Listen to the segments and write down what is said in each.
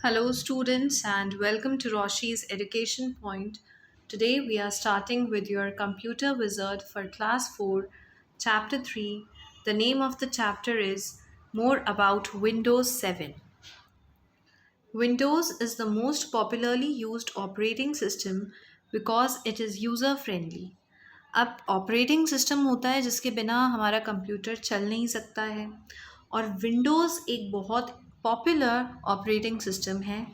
Hello, students, and welcome to Roshi's Education Point. Today, we are starting with your Computer Wizard for Class 4, Chapter 3. The name of the chapter is More About Windows 7. Windows is the most popularly used operating system because it is user friendly. अब operating system होता है जिसके बिना हमारा computer चल नहीं सकता है और विंडोज़ एक बहुत पॉपुलर ऑपरेटिंग सिस्टम है.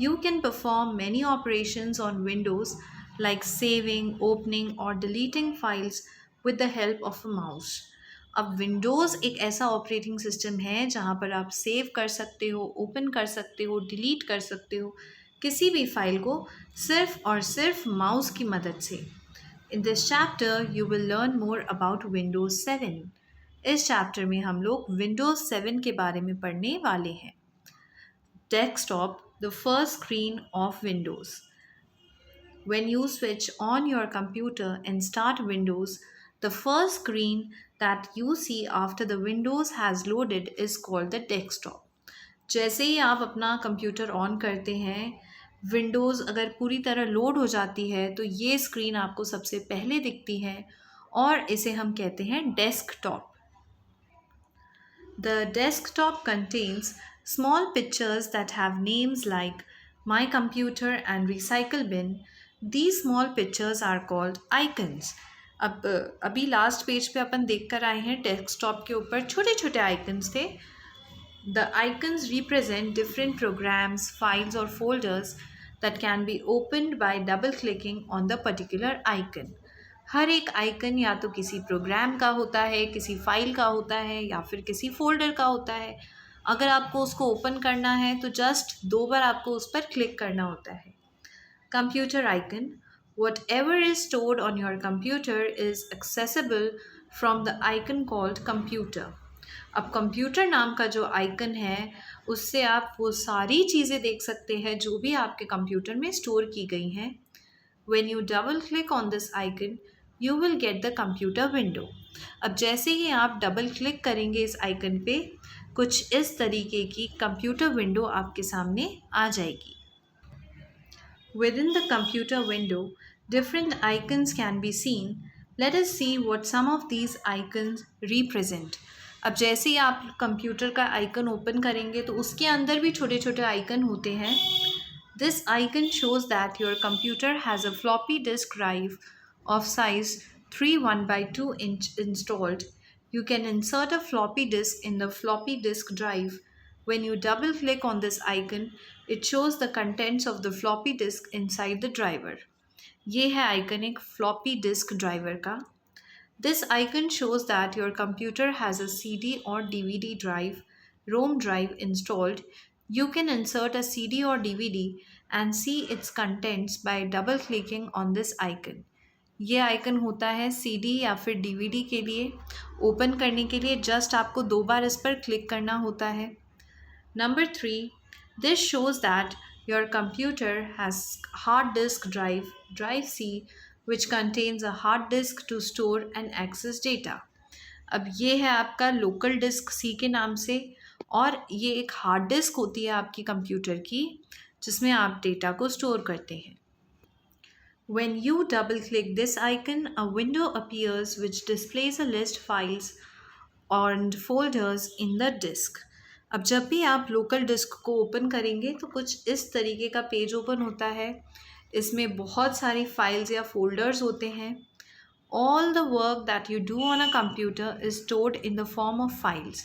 You can perform many operations on Windows like saving opening और deleting files with the help of a mouse. अब विंडोज़ एक ऐसा ऑपरेटिंग सिस्टम है जहाँ पर आप सेव कर सकते हो, ओपन कर सकते हो, डिलीट कर सकते हो किसी भी फाइल को सिर्फ और सिर्फ माउस की मदद से. In this chapter, you will learn more about Windows 7. इस चैप्टर में हम लोग Windows 7 के बारे में पढ़ने वाले हैं. Desktop, the first screen of Windows. When you switch on your computer and start Windows, the first screen that you see after the Windows has loaded is called the desktop. जैसे ही आप अपना कंप्यूटर ऑन करते हैं, Windows अगर पूरी तरह load हो जाती है तो ये स्क्रीन आपको सबसे पहले दिखती है और इसे हम कहते हैं desktop. The desktop contains small pictures that have names like My Computer and Recycle Bin. These small pictures are called icons. अब अभी लास्ट पेज पे अपन देख कर आए हैं डेस्कटॉप के ऊपर छोटे छोटे आइकन्स थे. The icons represent different programs, files, or folders that can be opened by double clicking on the particular icon. हर एक आइकन या तो किसी प्रोग्राम का होता है, किसी फाइल का होता है या फिर किसी फोल्डर का होता है. अगर आपको उसको ओपन करना है तो जस्ट 2 बार आपको उस पर क्लिक करना होता है. Computer icon. Whatever is stored on your computer is accessible from the icon called computer. अब कंप्यूटर नाम का जो आइकन है उससे आप वो सारी चीज़ें देख सकते हैं जो भी आपके कंप्यूटर में स्टोर की गई हैं. When you double click on this icon, you will get the computer window. अब जैसे ही आप डबल क्लिक करेंगे इस आइकन पे कुछ इस तरीके की कंप्यूटर विंडो आपके सामने आ जाएगी. Within the computer window, different icons can be seen. Let us see what some of these icons represent. अब जैसे ही आप कंप्यूटर का आइकन ओपन करेंगे तो उसके अंदर भी छोटे छोटे आइकन होते हैं. This icon shows that your computer has a floppy disk drive of size 3.1/2 inch installed. You can insert a floppy disk in the floppy disk drive. When you double click on this icon, it shows the contents of the floppy disk inside the driver. ये है icon एक floppy disk driver का. This icon shows that your computer has a CD or DVD drive, ROM drive installed. You can insert a CD or DVD and see its contents by double clicking on this icon. ये icon होता है CD या फिर DVD के लिए. Open करने के लिए जस्ट आपको 2 बार इस पर क्लिक करना होता है. Number 3, this shows that your computer has hard disk drive C, which contains a hard disk to store and access data. अब ये है आपका लोकल डिस्क सी के नाम से और ये एक हार्ड डिस्क होती है आपकी कंप्यूटर की जिसमें आप डेटा को स्टोर करते हैं. When you double click this icon, a window appears which displays a list files and folders in the disk. अब जब भी आप लोकल डिस्क को ओपन करेंगे तो कुछ इस तरीके का पेज ओपन होता है. इसमें बहुत सारी फाइल्स या फोल्डर्स होते हैं. All the work that you do on a computer is stored in the form of files.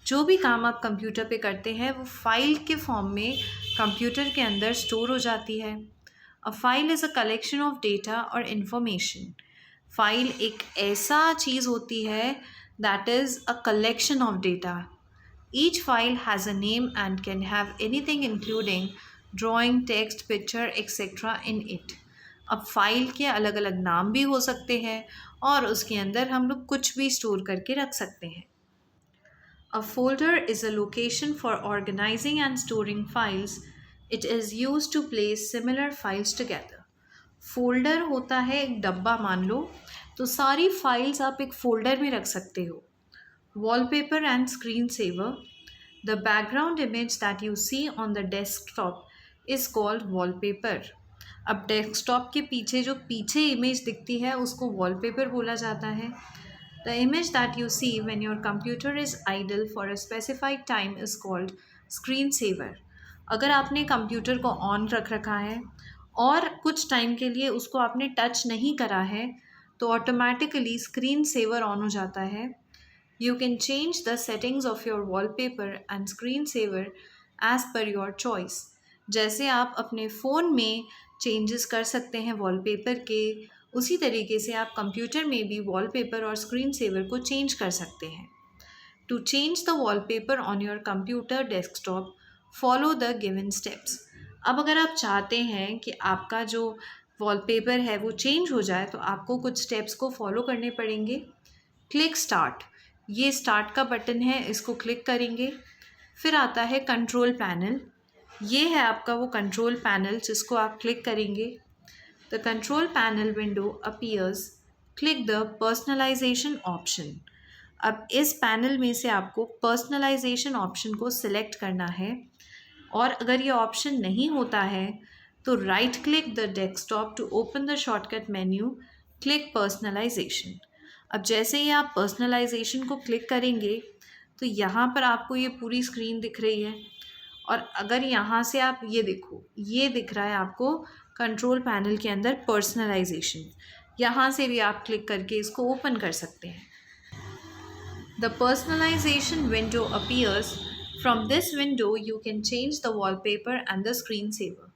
जो भी काम आप कंप्यूटर पे करते हैं वो फाइल के फॉर्म में कंप्यूटर के अंदर स्टोर हो जाती है. A file is a collection of data or information. File एक ऐसा चीज़ होती है that is a collection of data. Each file has a name and can have anything including drawing, text, picture, etc. in it. अब file के अलग अलग नाम भी हो सकते हैं और उसके अंदर हम लोग कुछ भी स्टोर करके रख सकते हैं. A folder is a location for organizing and storing files. It is used to place similar files together. Folder होता है एक डब्बा मान लो तो सारी फाइल्स आप एक फोल्डर में रख सकते हो. Wallpaper and screensaver. The background image that you see on the desktop is called wallpaper. अब डेस्कटॉप के पीछे जो पीछे इमेज दिखती है उसको वॉलपेपर बोला जाता है. The image that you see when your computer is idle for a specified time is called screensaver. अगर आपने कंप्यूटर को ऑन रख रखा है और कुछ टाइम के लिए उसको आपने टच नहीं करा है तो ऑटोमेटिकली स्क्रीन सेवर ऑन हो जाता है. You can change the settings of your wallpaper and screensaver as per your choice. जैसे आप अपने फ़ोन में चेंजेस कर सकते हैं वॉलपेपर के, उसी तरीके से आप कंप्यूटर में भी वॉलपेपर और स्क्रीन सेवर को चेंज कर सकते हैं. To change the wallpaper on your computer desktop follow the given steps. अब अगर आप चाहते हैं कि आपका जो वॉलपेपर है वो चेंज हो जाए तो आपको कुछ स्टेप्स को फॉलो करने पड़ेंगे. Click start. ये स्टार्ट का बटन है, इसको क्लिक करेंगे. फिर आता है कंट्रोल पैनल. ये है आपका वो कंट्रोल पैनल जिसको आप क्लिक करेंगे. The control panel window appears. Click the personalization option. अब इस पैनल में से आपको पर्सनलाइजेशन ऑप्शन को सिलेक्ट करना है और अगर ये ऑप्शन नहीं होता है तो right click the desktop to open the shortcut menu. Click personalization. अब जैसे ही आप पर्सनलाइजेशन को क्लिक करेंगे तो यहाँ पर आपको ये पूरी स्क्रीन दिख रही है और अगर यहाँ से आप ये देखो, ये दिख रहा है आपको कंट्रोल पैनल के अंदर पर्सनलाइजेशन. यहाँ से भी आप क्लिक करके इसको ओपन कर सकते हैं. The personalization window appears. From this window you can change the wallpaper and the screen saver.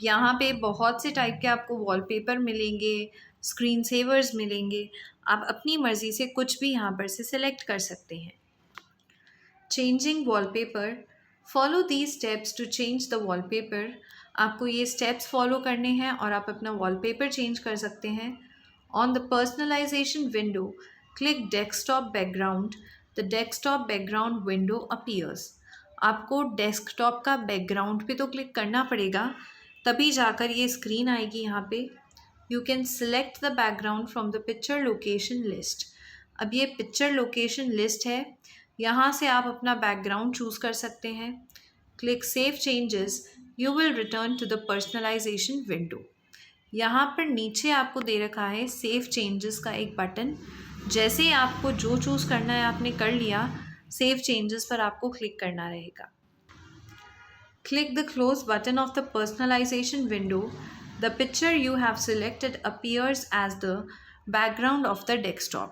यहाँ पे बहुत से टाइप के आपको वॉलपेपर मिलेंगे, स्क्रीन सेवर्स मिलेंगे. आप अपनी मर्ज़ी से कुछ भी यहाँ पर से सिलेक्ट कर सकते हैं. Changing wallpaper. Follow these steps to change the wallpaper. आपको ये स्टेप्स फॉलो करने हैं और आप अपना वॉलपेपर चेंज कर सकते हैं. On the personalization window click desktop background. The desktop background window appears. आपको डेस्कटॉप का बैकग्राउंड पे तो क्लिक करना पड़ेगा, तभी जाकर ये स्क्रीन आएगी यहाँ पे. You can select the background from the picture location list. अब ये पिक्चर लोकेशन लिस्ट है, यहाँ से आप अपना बैकग्राउंड चूज़ कर सकते हैं. Click save changes. You will return to the personalization window. यहाँ पर नीचे आपको दे रखा है सेव चेंजेस का एक बटन. जैसे ही आपको जो चूज़ करना है आपने कर लिया, सेव चेंजेस पर आपको क्लिक करना रहेगा. Click the close button of the personalization window. The picture you have selected appears as the background of the desktop.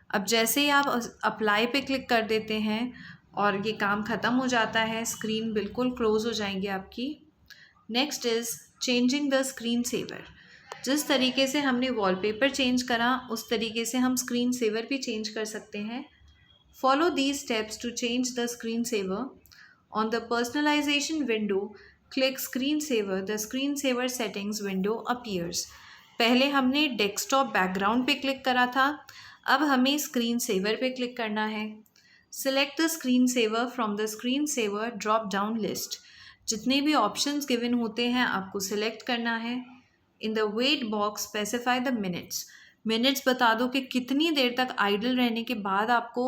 अब जैसे ही आप अप्लाई पे क्लिक कर देते हैं और ये काम ख़त्म हो जाता है, स्क्रीन बिल्कुल क्लोज हो जाएंगी आपकी. Next is changing the screen saver. जिस तरीके से हमने वॉलपेपर चेंज करा उस तरीके से हम स्क्रीन सेवर भी चेंज कर सकते हैं. Follow these steps to change the screen saver. On the personalization window click screen saver. The screen saver settings window appears. पहले हमने डेस्कटॉप बैकग्राउंड पे क्लिक करा था, अब हमें स्क्रीन सेवर पे क्लिक करना है. Select the screen saver from the screen saver drop down list. जितने भी ऑप्शंस गिवन होते हैं आपको सिलेक्ट करना है. In the wait box specify the minutes. Minutes बता दो कि कितनी देर तक आइडल रहने के बाद आपको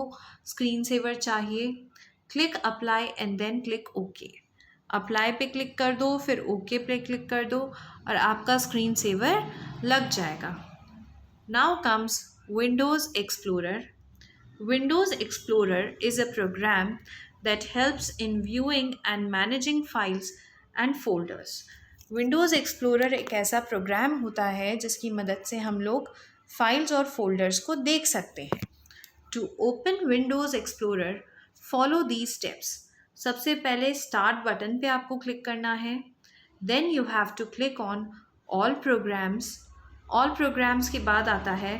स्क्रीन सेवर चाहिए. Click apply and then click okay. Apply पे क्लिक कर दो, फिर ओके पे क्लिक कर दो और आपका स्क्रीन सेवर लग जाएगा. Now comes Windows Explorer. Windows Explorer is a program that helps in viewing and managing files and folders. Windows Explorer एक ऐसा प्रोग्राम होता है जिसकी मदद से हम लोग फाइल्स और फोल्डर्स को देख सकते हैं. To open Windows Explorer follow these steps. सबसे पहले स्टार्ट बटन पे आपको क्लिक करना है. Then you have to click on all programs. All programs के बाद आता है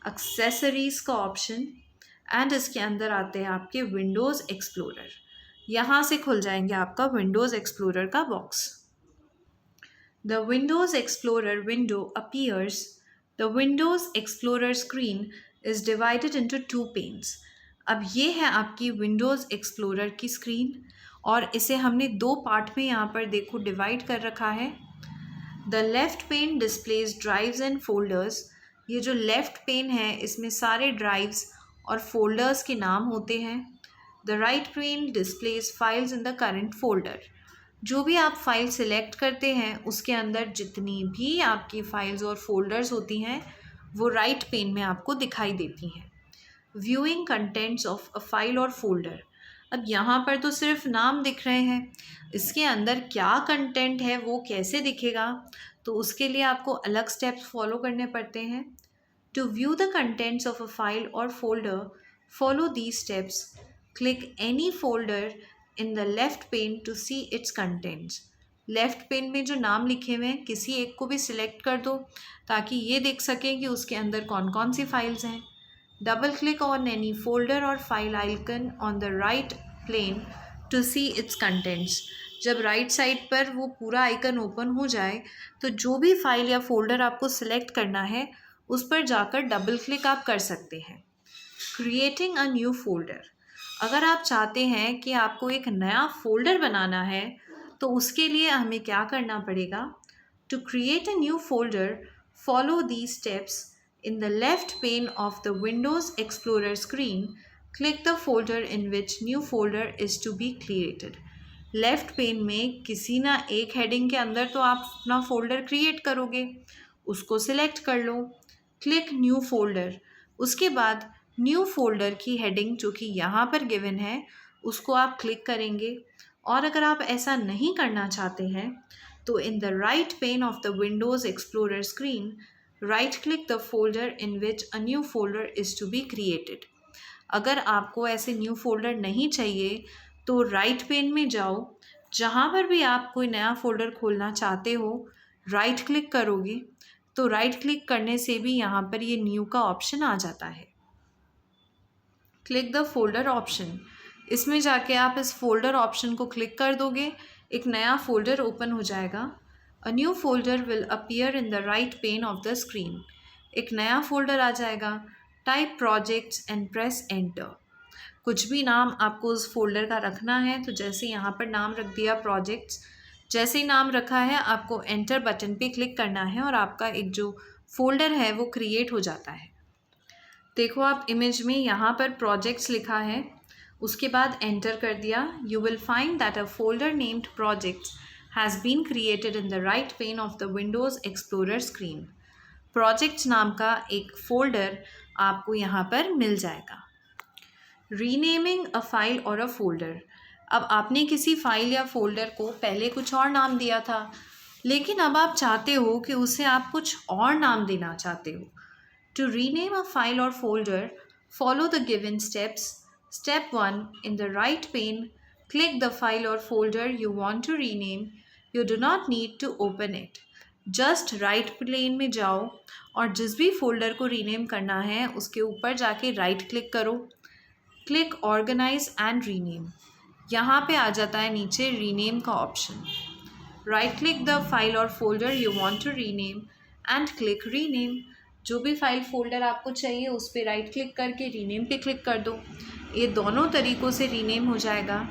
एक्सेसरीज़ का ऑप्शन एंड इसके अंदर आते हैं आपके विंडोज़ एक्सप्लोरर. यहाँ से खुल जाएंगे आपका विंडोज़ एक्सप्लोरर का box. The Windows Explorer window appears. The Windows Explorer screen is divided into 2 panes. अब ये है आपकी विंडोज़ एक्सप्लोरर की स्क्रीन और इसे हमने 2 पार्ट में यहाँ पर देखो डिवाइड कर रखा है. The left pane displays drives and folders. ये जो लेफ़्ट पेन है इसमें सारे ड्राइव्स और फोल्डर्स के नाम होते हैं. The right pane displays files in the current folder. जो भी आप फाइल सिलेक्ट करते हैं उसके अंदर जितनी भी आपकी फाइल्स और फोल्डर्स होती हैं वो राइट पेन में आपको दिखाई देती हैं। Viewing contents of a file और फोल्डर। अब यहाँ पर तो सिर्फ नाम दिख रहे हैं, इसके अंदर क्या कंटेंट है वो कैसे दिखेगा, तो उसके लिए आपको अलग स्टेप्स फॉलो करने पड़ते हैं। To view the contents of a file और folder, follow these steps. Click any folder in the left pane to see its contents. Left pane में जो नाम लिखे हुए हैं किसी एक को भी सिलेक्ट कर दो ताकि ये देख सकें कि उसके अंदर कौन कौन सी फाइल्स हैं। Double click on any folder or file icon on the right plane to see its contents. जब राइट साइड पर वो पूरा आइकन ओपन हो जाए तो जो भी फाइल या फोल्डर आपको सिलेक्ट करना है उस पर जाकर डबल क्लिक आप कर सकते हैं। Creating a new folder. अगर आप चाहते हैं कि आपको एक नया फोल्डर बनाना है तो उसके लिए हमें क्या करना पड़ेगा। To create a new folder, follow these steps. In the left pane of the Windows Explorer screen, click the folder in which new folder is to be created. Left pane में किसी ना एक हेडिंग के अंदर तो आप अपना folder create करोगे, उसको सिलेक्ट कर लो। Click new folder. उसके बाद न्यू फोल्डर की हेडिंग जो कि यहाँ पर गिवन है उसको आप क्लिक करेंगे। और अगर आप ऐसा नहीं करना चाहते हैं तो in the right pane of the Windows Explorer screen, right click the folder in which a new folder is to be created. अगर आपको ऐसे न्यू फोल्डर नहीं चाहिए तो राइट पेन में जाओ, जहाँ पर भी आप कोई नया फोल्डर खोलना चाहते हो राइट क्लिक करोगे तो राइट क्लिक करने से भी यहाँ पर ये न्यू का ऑप्शन आ जाता है। Click the folder option. इसमें जाके आप इस फोल्डर ऑप्शन को क्लिक कर दोगे, एक नया फोल्डर ओपन हो जाएगा। A new folder will appear in the right pane of the screen. एक नया फोल्डर आ जाएगा। Type projects and press enter. कुछ भी नाम आपको उस फोल्डर का रखना है तो जैसे यहाँ पर नाम रख दिया प्रोजेक्ट्स, जैसे ही नाम रखा है आपको एंटर बटन पे क्लिक करना है और आपका एक जो फोल्डर है वो क्रिएट हो जाता है। देखो आप इमेज में यहाँ पर प्रोजेक्ट्स लिखा है, उसके बाद एंटर कर दिया। You will find that a folder named projects has been created in the right pane of the Windows Explorer screen. Projects नाम का एक फोल्डर आपको यहाँ पर मिल जाएगा। Renaming a file or a folder. अब आपने किसी फाइल या फोल्डर को पहले कुछ और नाम दिया था, लेकिन अब आप चाहते हो कि उसे आप कुछ और नाम देना चाहते हो। To rename a file or folder, follow the given steps. Step 1. In the right pane, click the file or folder you want to rename. You do not need to open it. Just right plane में जाओ और जिस भी folder को rename करना है उसके ऊपर जाके राइट क्लिक करो। Click organize and rename. यहाँ पे आ जाता है नीचे रीनेम का option. Right click the file और folder you want to rename and click rename. जो भी फाइल फोल्डर आपको चाहिए उस पर राइट क्लिक करके रीनेम पे क्लिक कर दो। ये दोनों तरीक़ों से रीनेम हो जाएगा।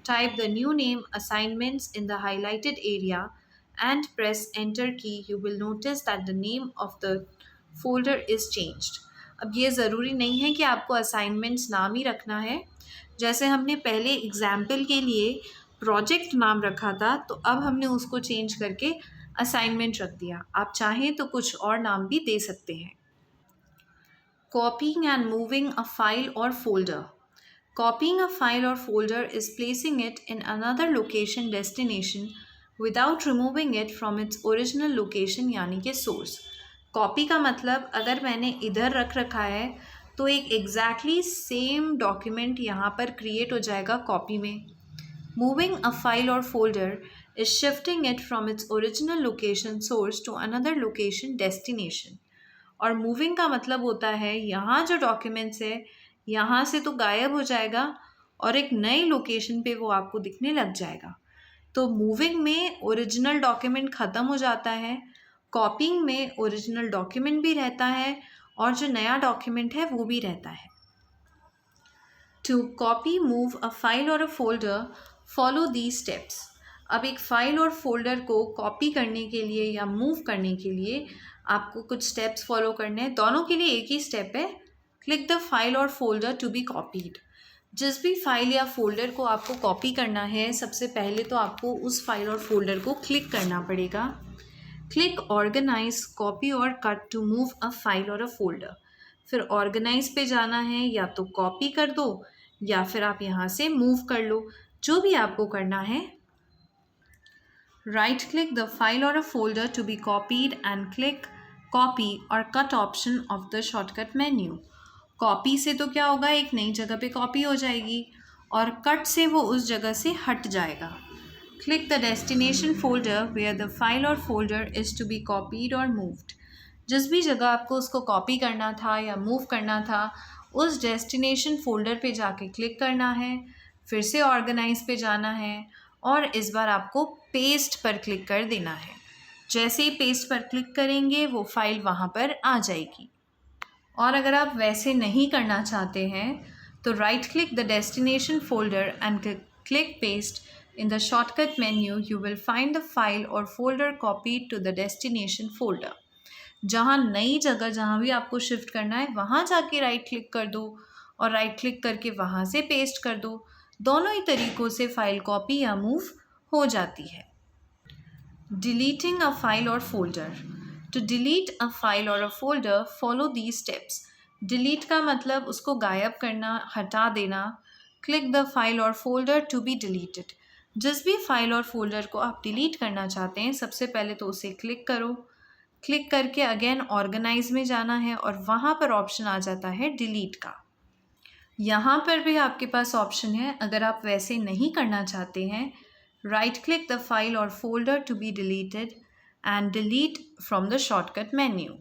Type the new name assignments in the highlighted area and press enter key. You will notice that the name of the folder is changed. अब ये ज़रूरी नहीं है कि आपको assignments नाम ही रखना है। जैसे हमने पहले एग्जाम्पल के लिए प्रोजेक्ट नाम रखा था तो अब हमने उसको चेंज करके असाइनमेंट रख दिया। आप चाहें तो कुछ और नाम भी दे सकते हैं। Copying and moving a file or folder. Copying a file or folder is placing it in another location destination without removing it from its original location यानी कि source. कॉपी का मतलब अगर मैंने इधर रख रखा है तो एक एग्जैक्टली सेम डॉक्यूमेंट यहाँ पर क्रिएट हो जाएगा कॉपी में। Moving a file or folder is shifting it from its original location source to another location destination. और मूविंग का मतलब होता है यहाँ जो डॉक्यूमेंट्स है यहाँ से तो गायब हो जाएगा और एक नई लोकेशन पे वो आपको दिखने लग जाएगा। तो मूविंग में ओरिजिनल डॉक्यूमेंट ख़त्म हो जाता है, कॉपिंग में ओरिजिनल डॉक्यूमेंट भी रहता है और जो नया डॉक्यूमेंट है वो भी रहता है। To copy move a file और a folder, follow these steps. अब एक फ़ाइल और फोल्डर को कॉपी करने के लिए या मूव करने के लिए आपको कुछ स्टेप्स फॉलो करने हैं। दोनों के लिए एक ही स्टेप है। क्लिक द फाइल और फोल्डर टू बी कॉपीड। जिस भी फाइल या फोल्डर को आपको कॉपी करना है, सबसे पहले तो आपको उस फाइल और फोल्डर को क्लिक करना पड़ेगा। Click organize, copy or cut to move a file और अ फोल्डर। फिर ऑर्गेनाइज पे जाना है, या तो कॉपी कर दो या फिर आप यहाँ से मूव कर लो, जो भी आपको करना है। Right click the file or a folder to be copied and click copy or cut option of the shortcut menu. Copy से तो क्या होगा, एक नई जगह पे कॉपी हो जाएगी, और कट से वो उस जगह से हट जाएगा। Click the destination folder where the file or folder is to be copied or moved. जिस भी जगह आपको उसको कॉपी करना था या मूव करना था, उस डेस्टिनेशन फोल्डर पे जाके क्लिक करना है। फिर से ऑर्गेनाइज पे जाना है और इस बार आपको पेस्ट पर क्लिक कर देना है। जैसे ही पेस्ट पर क्लिक करेंगे वो फाइल वहाँ पर आ जाएगी। और अगर आप वैसे नहीं करना चाहते हैं तो right click the destination folder and click paste in the shortcut menu. You will find the file और folder copied to the destination folder. जहाँ नई जगह जहाँ भी आपको शिफ्ट करना है वहाँ जाके राइट क्लिक कर दो और राइट क्लिक करके वहाँ से पेस्ट कर दो। दोनों ही तरीक़ों से फाइल कॉपी या मूव हो जाती है। डिलीटिंग अ फाइल और folder. To delete a file और a folder follow these steps. Delete का मतलब उसको गायब करना, हटा देना। क्लिक द फाइल और फोल्डर टू बी डिलीटेड। जिस भी फाइल और फोल्डर को आप डिलीट करना चाहते हैं, सबसे पहले तो उसे क्लिक करो। क्लिक करके अगेन ऑर्गेनाइज में जाना है और वहाँ पर ऑप्शन आ जाता है डिलीट का। यहाँ पर भी आपके पास ऑप्शन है, अगर आप वैसे नहीं करना चाहते हैं, राइट क्लिक द फाइल और folder to be deleted and delete from the shortcut menu.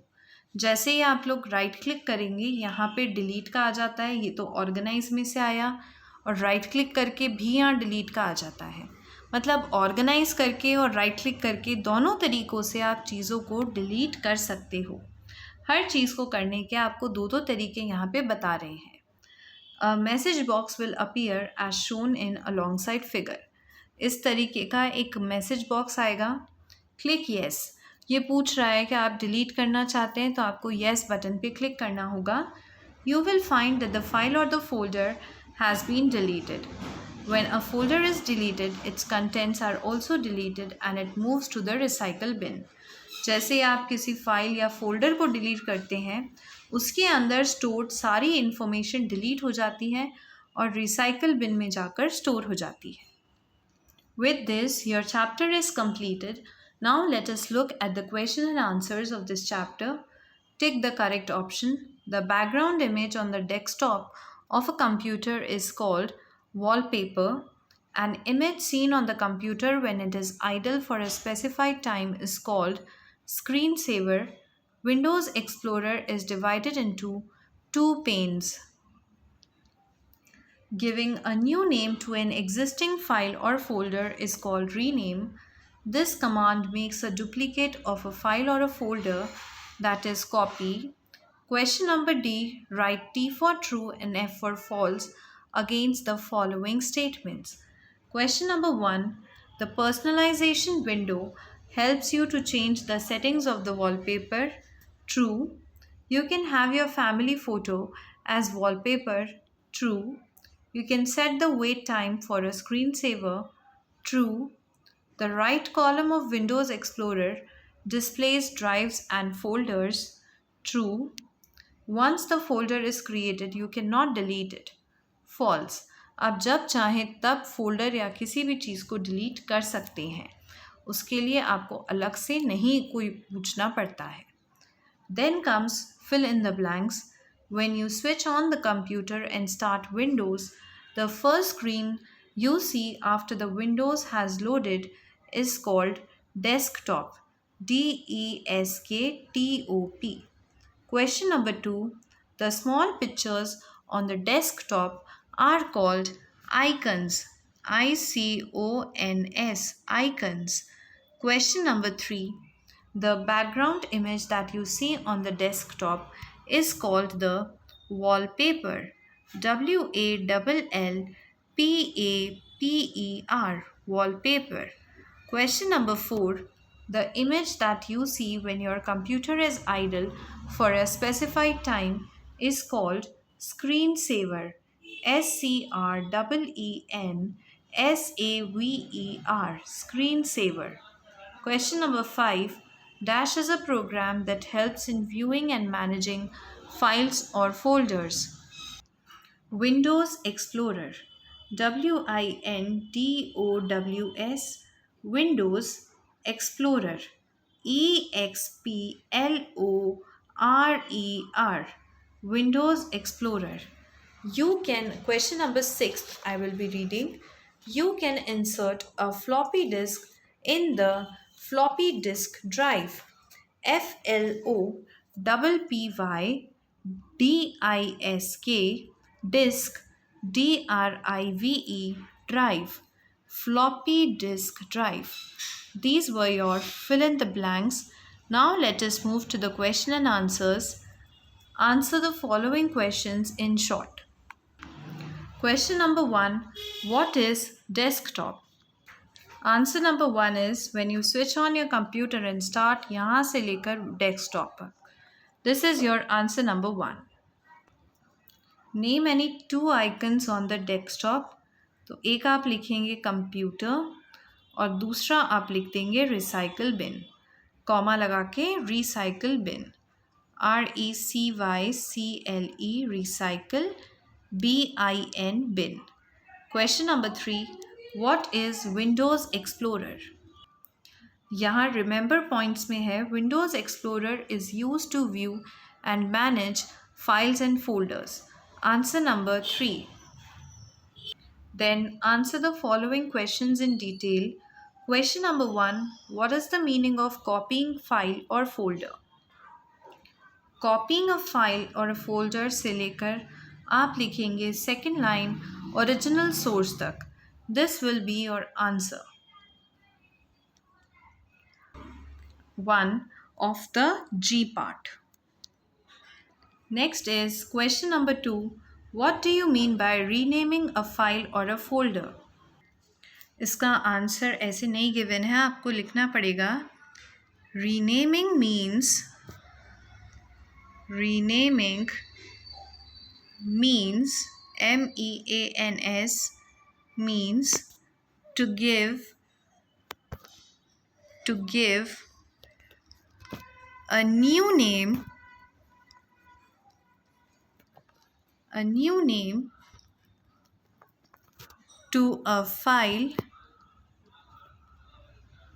जैसे ही आप लोग राइट क्लिक करेंगे, यहाँ पे डिलीट का आ जाता है, ये तो ऑर्गेनाइज में से आया, और राइट क्लिक करके भी यहाँ डिलीट का आ जाता है। मतलब ऑर्गेनाइज करके और राइट क्लिक करके दोनों तरीक़ों से आप चीज़ों को डिलीट कर सकते हो। हर चीज़ को करने के आपको दो दो तरीके यहाँ पे बता रहे हैं। A message box will appear as shown in alongside figure. इस तरीके का एक मैसेज बॉक्स आएगा। Click yes. ये पूछ रहा है कि आप डिलीट करना चाहते हैं, तो आपको येस बटन पे क्लिक करना होगा। You will find that the file और the folder has been deleted. When a folder is deleted, its contents are also deleted and it moves to the recycle bin. जैसे आप किसी file या folder को delete करते हैं, उसके अंदर स्टोर्ड सारी इन्फॉर्मेशन डिलीट हो जाती है और रिसाइकल बिन में जाकर स्टोर हो जाती है। With this, your chapter is completed. Now let us look at the question and answers of this chapter. Tick the correct option. The background image on the desktop of a computer is called wallpaper. An image seen on the computer when it is idle for a specified time is called screensaver. Windows Explorer is divided into two panes. Giving a new name to an existing file or folder is called rename. This command makes a duplicate of a file or a folder, that is copy. Question number D. Write T for true and F for false against the following statements. Question number 1. The personalization window helps you to change the settings of the wallpaper. True. You can have your family photo as wallpaper. True. You can set the wait time for a screensaver. True. The right column of Windows Explorer displays drives and folders. True. Once the folder is created, you cannot delete it. False. आप जब चाहें तब folder या किसी भी चीज़ को delete कर सकते हैं, उसके लिए आपको अलग से नहीं कोई पूछना पड़ता है। Then comes fill in the blanks. When you switch on the computer and start Windows, the first screen you see after the Windows has loaded is called desktop. DESKTOP. Question number 2. The small pictures on the desktop are called icons. ICONS. Icons. Question number 3. The background image that you see on the desktop is called the wallpaper. WALLPAPER. Wallpaper. Question number 4. The image that you see when your computer is idle for a specified time is called screensaver. SCREENSAVER, screensaver. Question number 5. Dash is a program that helps in viewing and managing files or folders. Windows Explorer. WINDOWS. Windows Explorer. EXPLORER. Windows Explorer. Question number 6, I will be reading. You can insert a floppy disk in the floppy disk drive. FLOPPYDISK, disk, DRIVE, drive, floppy disk drive. These were your fill in the blanks. Now let us move to the question and answers. Answer the following questions in short. Question number 1. What is desktop? Answer number 1 is when you switch on your computer and start यहाँ से लेकर desktop पर. This is your answer number 1. Name any 2 icons on the desktop. तो एक आप लिखेंगे computer और दूसरा आप लिख देंगे रिसाइकल बिन. कॉमा लगा के recycle bin. RECYCLE recycle BIN bin. Question number 3. What is Windows Explorer? यहाँ remember points में है Windows Explorer is used to view and manage files and folders. Answer number 3. Then answer the following questions in detail. Question number 1. What is the meaning of copying file or folder? Copying a file or a folder से लेकर आप लिखेंगे second line original source तक. This will be your answer. 1 of the G part. Next is question number 2. What do you mean by renaming a file or a folder? इसका answer ऐसे नहीं given है, आपको लिखना पड़ेगा. Renaming means MEANS means to give a new name to a file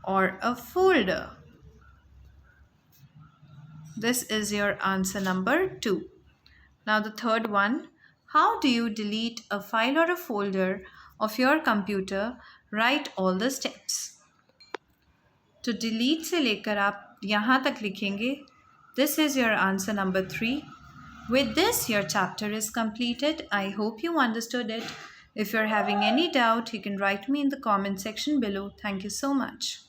or a folder. This is your answer number 2. Now the third one. How do you delete a file or a folder of your computer? Write all the steps. तो delete से लेकर आप यहाँ तक लिखेंगे. This is your answer number 3. With this, your chapter is completed. I hope you understood it. If you're having any doubt, you can write me in the comment section below. Thank you so much.